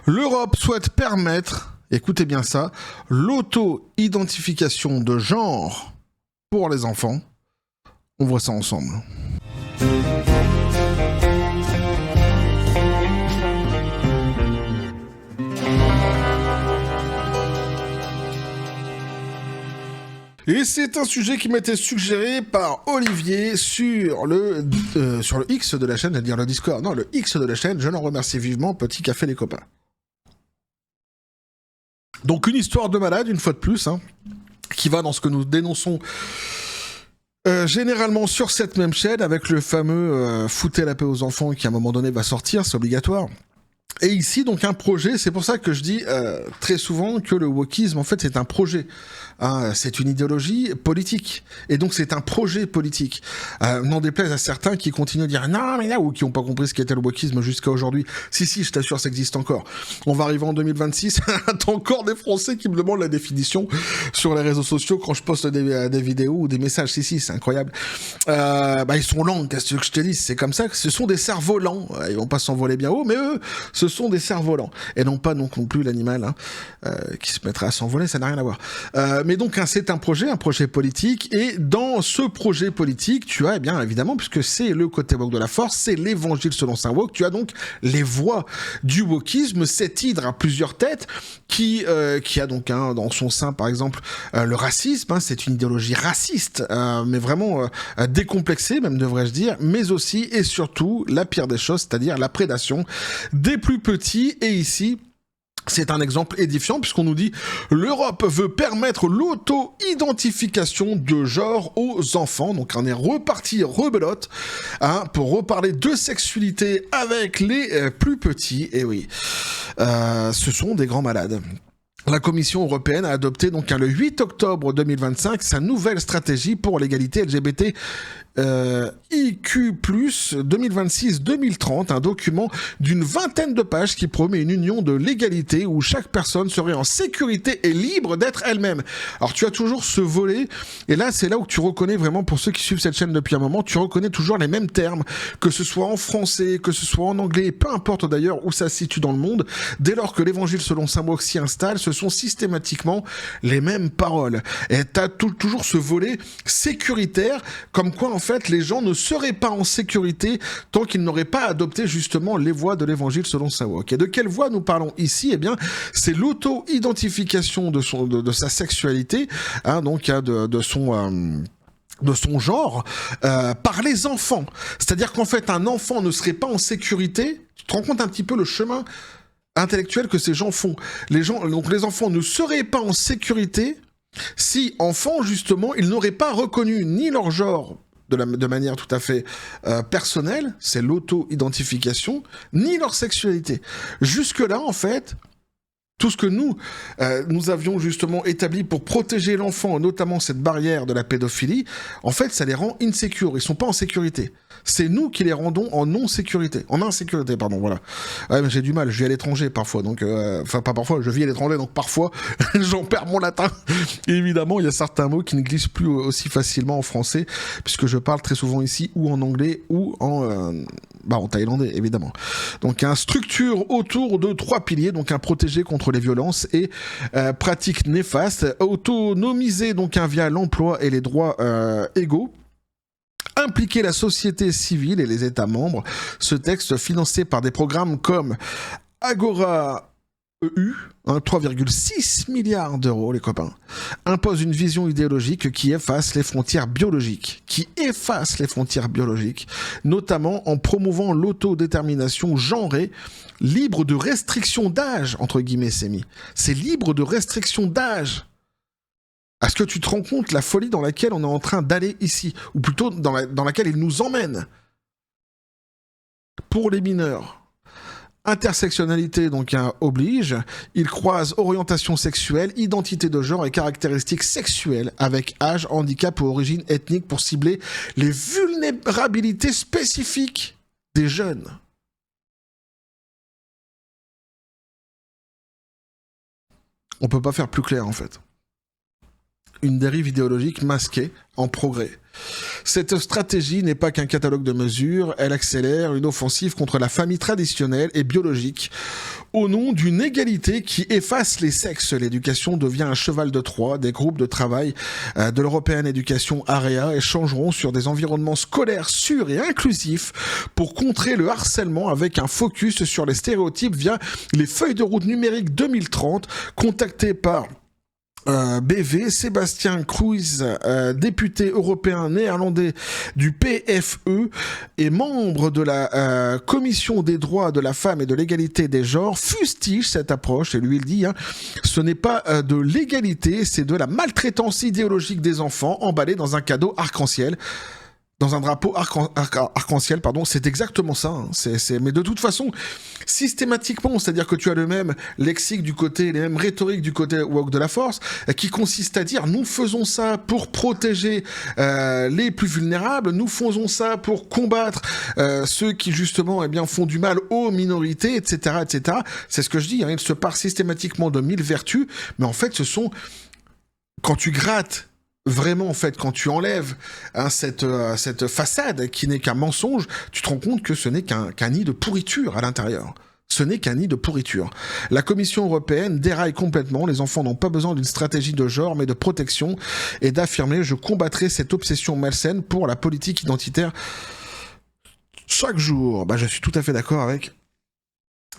L'Europe souhaite permettre, écoutez bien ça, l'auto-identification de genre pour les enfants. On voit ça ensemble. Et c'est un sujet qui m'était suggéré par Olivier sur le X de la chaîne, j'allais dire le Discord, non, le X de la chaîne, je l'en remercie vivement, petit café les copains. Donc une histoire de malade, une fois de plus, hein, qui va dans ce que nous dénonçons généralement sur cette même chaîne, avec le fameux foutez la paix aux enfants qui à un moment donné va sortir, c'est obligatoire. Et ici, donc, un projet, c'est pour ça que je dis très souvent que le wokisme, en fait, c'est un projet. Hein, c'est une idéologie politique. Et donc, c'est un projet politique. N'en déplaise à certains qui continuent à dire « Non, mais là », ou qui n'ont pas compris ce qu'était le wokisme jusqu'à aujourd'hui. Si, je t'assure, ça existe encore. On va arriver en 2026, t'as encore des Français qui me demandent la définition sur les réseaux sociaux quand je poste des vidéos ou des messages. Si, c'est incroyable. Ils sont lents, qu'est-ce que je te dis ? C'est comme ça que ce sont des cerfs-volants. Ils vont pas s'envoler bien haut, mais eux, ce sont des cerfs-volants. Et non pas non plus l'animal qui se mettrait à s'envoler, ça n'a rien à voir. Mais donc, c'est un projet politique, et dans ce projet politique, tu as, eh bien, évidemment, puisque c'est le côté woke de la force, c'est l'évangile selon saint woke, tu as donc les voix du wokisme, cette hydre à plusieurs têtes, qui a donc dans son sein, par exemple, le racisme, c'est une idéologie raciste, mais vraiment décomplexée, même devrais-je dire, mais aussi et surtout la pire des choses, c'est-à-dire la prédation des plus petits. Et ici, c'est un exemple édifiant puisqu'on nous dit l'Europe veut permettre l'auto-identification de genre aux enfants. Donc on est reparti rebelote pour reparler de sexualité avec les plus petits. Et oui, ce sont des grands malades. La Commission européenne a adopté donc le 8 octobre 2025 sa nouvelle stratégie pour l'égalité LGBT IQ+, 2026-2030, un document d'une vingtaine de pages qui promet une union de l'égalité où chaque personne serait en sécurité et libre d'être elle-même. Alors tu as toujours ce volet, et là c'est là où tu reconnais vraiment, pour ceux qui suivent cette chaîne depuis un moment, tu reconnais toujours les mêmes termes, que ce soit en français, que ce soit en anglais, peu importe d'ailleurs où ça se situe dans le monde, dès lors que l'évangile selon saint woke s'y installe, ce sont systématiquement les mêmes paroles. Et tu as toujours ce volet sécuritaire, comme quoi en fait les gens ne seraient pas en sécurité tant qu'ils n'auraient pas adopté justement les voies de l'évangile selon saint woke. Et de quelle voie nous parlons ici ? Eh bien, c'est l'auto-identification de sa sexualité, de son genre par les enfants. C'est-à-dire qu'en fait, un enfant ne serait pas en sécurité. Tu te rends compte un petit peu le chemin intellectuel que ces gens font. Donc les enfants ne seraient pas en sécurité si, enfants, justement, ils n'auraient pas reconnu ni leur genre de manière tout à fait personnelle, c'est l'auto-identification, ni leur sexualité. Jusque-là, en fait, tout ce que nous avions justement établi pour protéger l'enfant, notamment cette barrière de la pédophilie, en fait, ça les rend insécures. Ils sont pas en sécurité. C'est nous qui les rendons en insécurité, pardon, voilà. Ouais, mais j'ai du mal, je vis à l'étranger parfois, donc, pas parfois, je vis à l'étranger, donc parfois, j'en perds mon latin. Et évidemment, il y a certains mots qui ne glissent plus aussi facilement en français, puisque je parle très souvent ici, ou en anglais, ou en thaïlandais, évidemment. Donc, une structure autour de 3 piliers, donc un protégé contre les violences et pratiques néfastes, autonomiser donc via l'emploi et les droits égaux, impliquer la société civile et les États membres. Ce texte, financé par des programmes comme Agora EU, 3,6 milliards d'euros, les copains, impose une vision idéologique qui efface les frontières biologiques, notamment en promouvant l'autodétermination genrée, libre de restriction d'âge, entre guillemets, c'est mis. C'est libre de restriction d'âge. Est-ce que tu te rends compte la folie dans laquelle on est en train d'aller ici, ou plutôt dans laquelle il nous emmène? Pour les mineurs, intersectionnalité donc oblige, il croise orientation sexuelle, identité de genre et caractéristiques sexuelles avec âge, handicap ou origine ethnique pour cibler les vulnérabilités spécifiques des jeunes. On peut pas faire plus clair en fait. une dérive idéologique masquée en progrès. Cette stratégie n'est pas qu'un catalogue de mesures, elle accélère une offensive contre la famille traditionnelle et biologique au nom d'une égalité qui efface les sexes. L'éducation devient un cheval de Troie. Des groupes de travail de l'European Education Area échangeront sur des environnements scolaires sûrs et inclusifs pour contrer le harcèlement avec un focus sur les stéréotypes via les feuilles de route numériques 2030 contactées par BV, Sébastien Kruijs, député européen néerlandais du PFE et membre de la Commission des droits de la femme et de l'égalité des genres, fustige cette approche et lui il dit ce n'est pas de l'égalité, c'est de la maltraitance idéologique des enfants emballés dans un cadeau arc-en-ciel. Dans un drapeau arc-en-ciel, pardon, c'est exactement ça. Mais de toute façon, systématiquement, c'est-à-dire que tu as le même lexique du côté, les mêmes rhétoriques du côté woke de la force, qui consiste à dire nous faisons ça pour protéger les plus vulnérables, nous faisons ça pour combattre ceux qui justement font du mal aux minorités, etc., etc. C'est ce que je dis. Il se part systématiquement de 1000 vertus, mais en fait, ce sont quand tu grattes. Vraiment, en fait, quand tu enlèves cette façade qui n'est qu'un mensonge, tu te rends compte que ce n'est qu'un nid de pourriture à l'intérieur. Ce n'est qu'un nid de pourriture. La Commission européenne déraille complètement. Les enfants n'ont pas besoin d'une stratégie de genre, mais de protection et d'affirmer « Je combattrai cette obsession malsaine pour la politique identitaire chaque jour ». Je suis tout à fait d'accord avec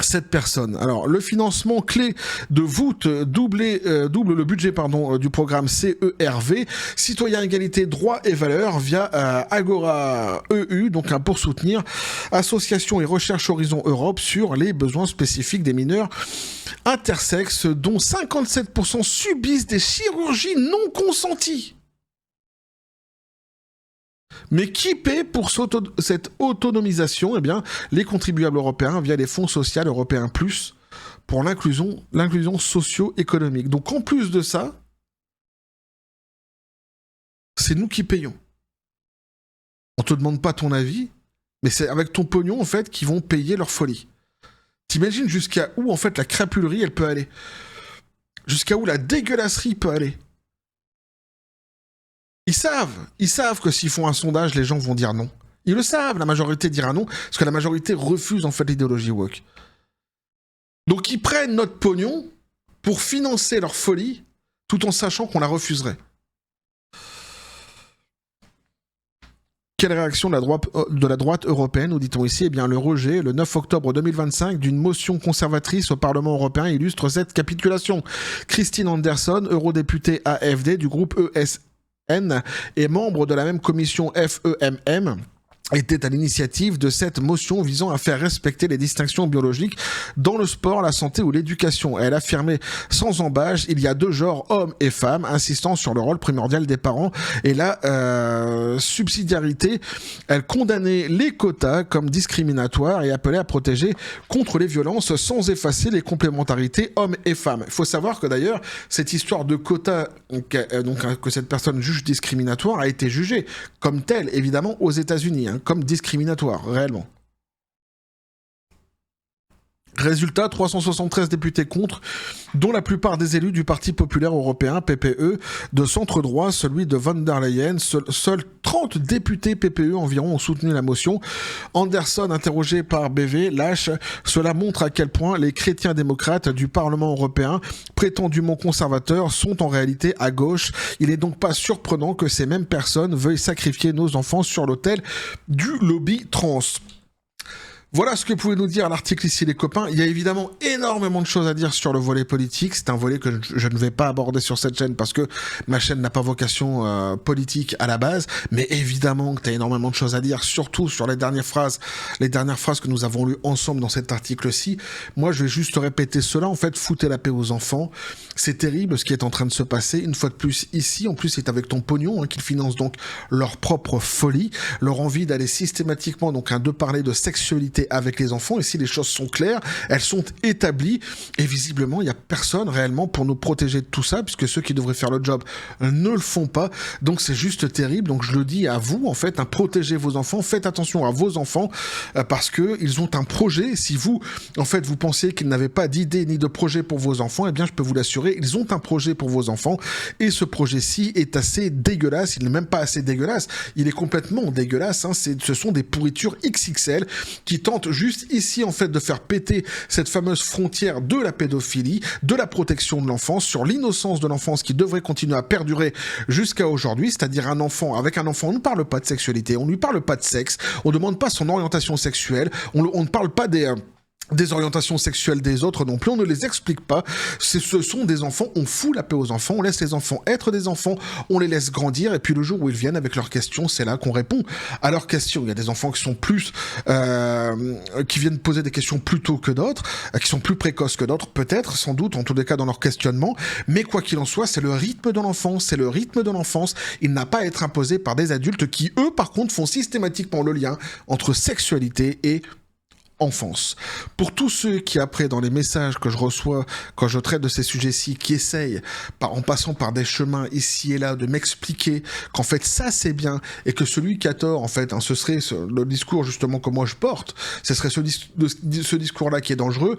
cette personne. Alors, le financement clé de voûte double le budget du programme CERV, Citoyens, Égalité, Droits et Valeurs, via Agora EU, donc pour soutenir Association et Recherche Horizon Europe sur les besoins spécifiques des mineurs intersexes, dont 57% subissent des chirurgies non consenties. Mais qui paie pour cette autonomisation ? Les contribuables européens via les fonds sociaux européens plus pour l'inclusion socio-économique. Donc en plus de ça, c'est nous qui payons. On te demande pas ton avis, mais c'est avec ton pognon en fait qu'ils vont payer leur folie. T'imagines jusqu'à où en fait la crapulerie elle peut aller ? Jusqu'à où la dégueulasserie peut aller ? Ils savent que s'ils font un sondage, les gens vont dire non. Ils le savent, la majorité dira non, parce que la majorité refuse en fait l'idéologie woke. Donc ils prennent notre pognon pour financer leur folie, tout en sachant qu'on la refuserait. Quelle réaction de la droite européenne, nous dit-on ici ? Le rejet, le 9 octobre 2025, d'une motion conservatrice au Parlement européen illustre cette capitulation. Christine Anderson, eurodéputée AfD du groupe ESN, et membre de la même commission FEMM, était à l'initiative de cette motion visant à faire respecter les distinctions biologiques dans le sport, la santé ou l'éducation. Elle affirmait sans embâche, il y a deux genres, hommes et femmes, insistant sur le rôle primordial des parents et la subsidiarité. Elle condamnait les quotas comme discriminatoires et appelait à protéger contre les violences sans effacer les complémentarités hommes et femmes. Il faut savoir que d'ailleurs, cette histoire de quotas que cette personne juge discriminatoire a été jugée comme telle, évidemment, aux États-Unis, comme discriminatoire, réellement. Résultat, 373 députés contre, dont la plupart des élus du Parti populaire européen, PPE, de centre-droit, celui de von der Leyen. Seuls 30 députés PPE environ ont soutenu la motion. Anderson, interrogé par BV, lâche. Cela montre à quel point les chrétiens démocrates du Parlement européen, prétendument conservateurs, sont en réalité à gauche. Il n'est donc pas surprenant que ces mêmes personnes veuillent sacrifier nos enfants sur l'autel du lobby trans. Voilà ce que pouvait nous dire l'article ici, les copains. Il y a évidemment énormément de choses à dire sur le volet politique. C'est un volet que je ne vais pas aborder sur cette chaîne parce que ma chaîne n'a pas vocation politique à la base. Mais évidemment que tu as énormément de choses à dire, surtout sur les dernières phrases que nous avons lues ensemble dans cet article-ci. Moi, je vais juste répéter cela. En fait, foutez la paix aux enfants. C'est terrible ce qui est en train de se passer. Une fois de plus, ici, en plus, c'est avec ton pognon qu'ils financent donc leur propre folie, leur envie d'aller systématiquement, de parler de sexualité sexualité avec les enfants, et si les choses sont claires, elles sont établies, et visiblement, il n'y a personne réellement pour nous protéger de tout ça, puisque ceux qui devraient faire le job ne le font pas, donc c'est juste terrible. Donc je le dis à vous, en fait, protégez vos enfants, faites attention à vos enfants, parce que ils ont un projet. Si vous, en fait, vous pensez qu'ils n'avaient pas d'idée ni de projet pour vos enfants, eh bien je peux vous l'assurer, ils ont un projet pour vos enfants, et ce projet-ci est assez dégueulasse. Il n'est même pas assez dégueulasse, il est complètement dégueulasse, hein. Ce sont des pourritures XXL qui tentent juste ici, en fait, de faire péter cette fameuse frontière de la pédophilie, de la protection de l'enfance, sur l'innocence de l'enfance qui devrait continuer à perdurer jusqu'à aujourd'hui, c'est-à-dire un enfant, avec un enfant, on ne parle pas de sexualité, on ne lui parle pas de sexe, on ne demande pas son orientation sexuelle, on ne parle pas des orientations sexuelles des autres non plus, on ne les explique pas. Ce sont des enfants, on fout la paix aux enfants, on laisse les enfants être des enfants, on les laisse grandir, et puis le jour où ils viennent avec leurs questions, c'est là qu'on répond à leurs questions. Il y a des enfants qui sont plus qui viennent poser des questions plus tôt que d'autres, qui sont plus précoces que d'autres, peut-être, sans doute, en tous les cas dans leur questionnement, mais quoi qu'il en soit, c'est le rythme de l'enfance, c'est le rythme de l'enfance, il n'a pas à être imposé par des adultes qui, eux, par contre, font systématiquement le lien entre sexualité et enfance. Pour tous ceux qui, après, dans les messages que je reçois quand je traite de ces sujets-ci, qui essayent, en passant par des chemins ici et là, de m'expliquer qu'en fait ça c'est bien, et que celui qui a tort, en fait, ce serait le discours justement que moi je porte, ce serait ce discours-là qui est dangereux,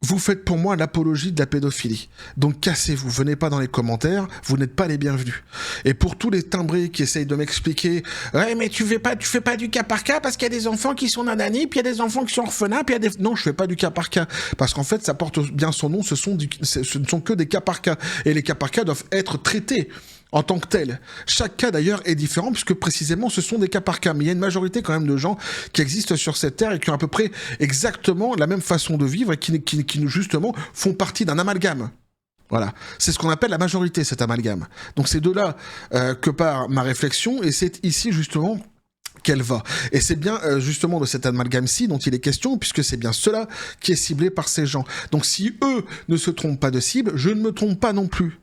vous faites pour moi l'apologie de la pédophilie. Donc cassez-vous, venez pas dans les commentaires, vous n'êtes pas les bienvenus. Et pour tous les timbrés qui essayent de m'expliquer « Ouais, mais tu fais pas du cas par cas parce qu'il y a des enfants qui sont nanani, puis il y a des enfants qui sont orphelins, puis il y a des... » Non, je fais pas du cas par cas. Parce qu'en fait, ça porte bien son nom, ce ne sont que des cas par cas. Et les cas par cas doivent être traités en tant que tel. Chaque cas d'ailleurs est différent puisque précisément ce sont des cas par cas. Mais il y a une majorité quand même de gens qui existent sur cette terre et qui ont à peu près exactement la même façon de vivre et qui justement font partie d'un amalgame. Voilà. C'est ce qu'on appelle la majorité, cet amalgame. Donc c'est de là que part ma réflexion, et c'est ici justement qu'elle va. Et c'est bien justement de cet amalgame-ci dont il est question, puisque c'est bien cela qui est ciblé par ces gens. Donc si eux ne se trompent pas de cible, je ne me trompe pas non plus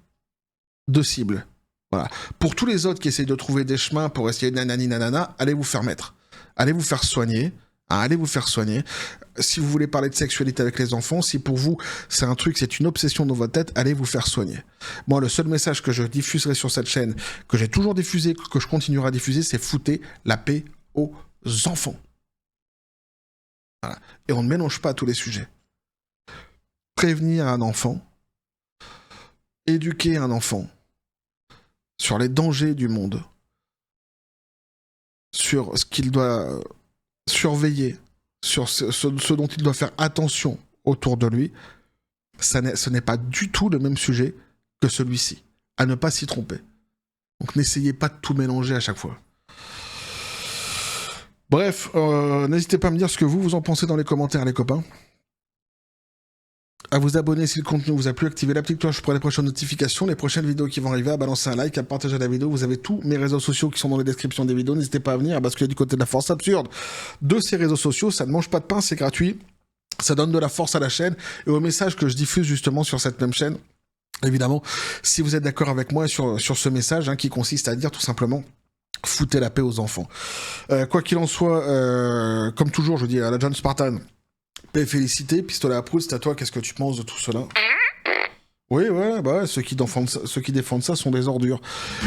de cible. Voilà. Pour tous les autres qui essayent de trouver des chemins pour essayer de nanani nanana, allez vous faire mettre. Allez vous faire soigner. Hein, allez vous faire soigner. Si vous voulez parler de sexualité avec les enfants, si pour vous c'est un truc, c'est une obsession dans votre tête, allez vous faire soigner. Moi, le seul message que je diffuserai sur cette chaîne, que j'ai toujours diffusé, que je continuerai à diffuser, c'est foutez la paix aux enfants. Voilà. Et on ne mélange pas tous les sujets. Prévenir un enfant, éduquer un enfant sur les dangers du monde, sur ce qu'il doit surveiller, sur ce dont il doit faire attention autour de lui, ce n'est pas du tout le même sujet que celui-ci. À ne pas s'y tromper. Donc n'essayez pas de tout mélanger à chaque fois. Bref, n'hésitez pas à me dire ce que vous en pensez dans les commentaires, les copains. À vous abonner si le contenu vous a plu, activez la petite cloche pour les prochaines notifications, les prochaines vidéos qui vont arriver, à balancer un like, à partager la vidéo. Vous avez tous mes réseaux sociaux qui sont dans les descriptions des vidéos. N'hésitez pas à venir, à basculer du côté de la force absurde de ces réseaux sociaux. Ça ne mange pas de pain, c'est gratuit. Ça donne de la force à la chaîne et aux messages que je diffuse justement sur cette même chaîne. Évidemment, si vous êtes d'accord avec moi sur ce message, hein, qui consiste à dire tout simplement foutez la paix aux enfants. Quoi qu'il en soit, comme toujours, je dis à la John Spartan, paix et félicité, pistolet à proust, à toi, qu'est-ce que tu penses de tout cela ? Oui, ouais, bah, ceux qui défendent ça sont des ordures.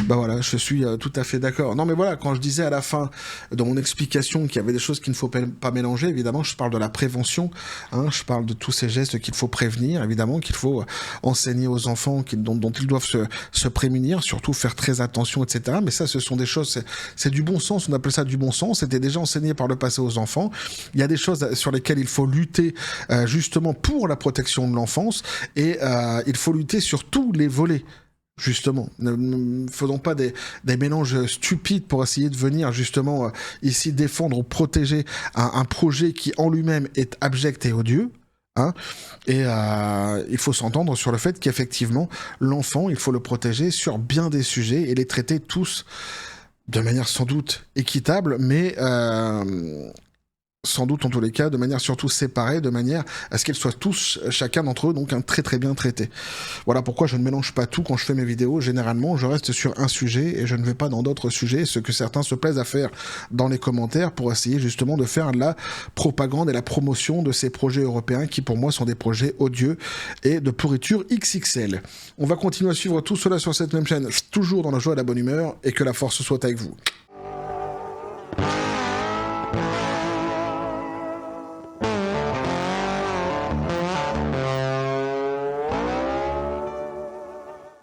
Bah voilà, je suis tout à fait d'accord. Non mais voilà, quand je disais à la fin de mon explication qu'il y avait des choses qu'il ne faut pas mélanger, évidemment, je parle de la prévention, hein, je parle de tous ces gestes qu'il faut prévenir, évidemment, qu'il faut enseigner aux enfants dont ils doivent se prémunir, surtout faire très attention, etc. Mais ça, ce sont des choses, c'est du bon sens, on appelle ça du bon sens, c'était déjà enseigné par le passé aux enfants. Il y a des choses sur lesquelles il faut lutter justement pour la protection de l'enfance, et il faut lutter sur tous les volets, justement. Ne faisons pas des mélanges stupides pour essayer de venir, justement, ici défendre ou protéger un projet qui, en lui-même, est abject et odieux. Hein, et il faut s'entendre sur le fait qu'effectivement, l'enfant, il faut le protéger sur bien des sujets et les traiter tous de manière sans doute équitable, mais sans doute en tous les cas, de manière surtout séparée, de manière à ce qu'ils soient tous, chacun d'entre eux, donc très très bien traités. Voilà pourquoi je ne mélange pas tout quand je fais mes vidéos. Généralement, je reste sur un sujet et je ne vais pas dans d'autres sujets, ce que certains se plaisent à faire dans les commentaires pour essayer justement de faire la propagande et la promotion de ces projets européens qui pour moi sont des projets odieux et de pourriture XXL. On va continuer à suivre tout cela sur cette même chaîne, toujours dans la joie et la bonne humeur, et que la force soit avec vous.